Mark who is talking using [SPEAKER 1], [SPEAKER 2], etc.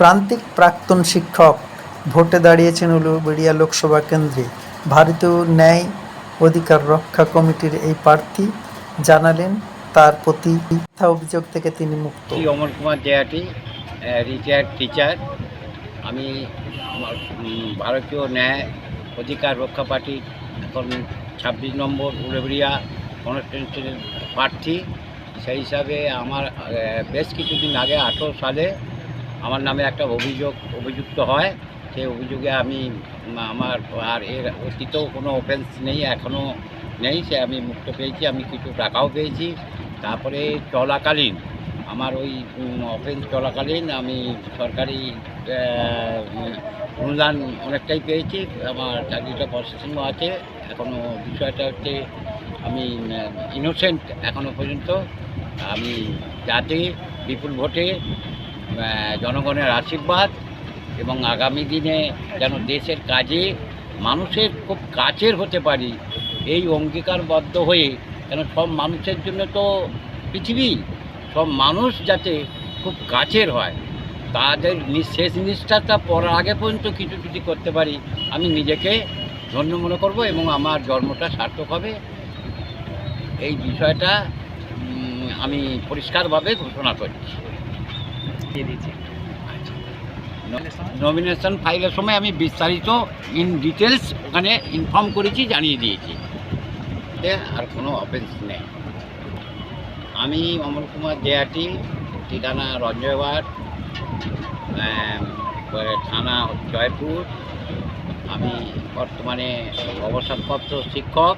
[SPEAKER 1] প্রান্তিক প্রাক্তন শিক্ষক ভোটে দাঁড়িয়েছেন উলুবেড়িয়া লোকসভা কেন্দ্রে। ভারতীয় ন্যায় অধিকার রক্ষা কমিটির এই প্রার্থী জানালেন তার প্রতি মিথ্যা অভিযোগ থেকে তিনি মুক্ত।
[SPEAKER 2] অমর কুমার দেহাটি, রিটায়ার্ড টিচার। আমি ভারতীয় ন্যায় অধিকার রক্ষা পার্টির এখন 26 নম্বর উলুবেড়িয়া কনস্টিটিউয়েন্সির প্রার্থী। সেই হিসাবে আমার বেশ কিছুদিন আগে 18 সালে আমার নামে একটা অভিযুক্ত হয়। সেই অভিযোগে আমি আমার আর এর অতীতেও কোনো অফেন্স নেই, এখনও নেই, সে আমি মুক্ত পেয়েছি। আমি কিছু টাকাও পেয়েছি। তারপরে চলাকালীন আমার ওই অফেন্স চলাকালীন আমি সরকারি অনুদান অনেকটাই পেয়েছি। আমার চাকরিটা প্রসেসিংও আছে। এখনও বিষয়টা হচ্ছে আমি ইনোসেন্ট এখনও পর্যন্ত। আমি যাতে বিপুল ভোটে জনগণের আশীর্বাদ এবং আগামী দিনে যেন দেশের কাজে মানুষের খুব কাছের হতে পারি, এই অঙ্গীকারবদ্ধ হয়ে, কেন সব মানুষের জন্য তো পৃথিবী, সব মানুষ যাতে খুব কাছের হয়, তাদের শেষ নিষ্ঠাটা পড়ার আগে পর্যন্ত কিছু যদি করতে পারি, আমি নিজেকে ধন্য মনে করব এবং আমার জন্মটা সার্থক হবে। এই বিষয়টা আমি পরিষ্কারভাবে ঘোষণা করছি। নমিনেশন ফাইলের সময় আমি বিস্তারিত ইন ডিটেলস ওখানে ইনফর্ম করেছি, জানিয়ে দিয়েছি, আর কোনো অফেন্স নেই। আমি অমর কুমার দেহাটি, ঠিকানা রঞ্জয়বাদ, থানা জয়পুর। আমি বর্তমানে অবসরপ্রাপ্ত শিক্ষক।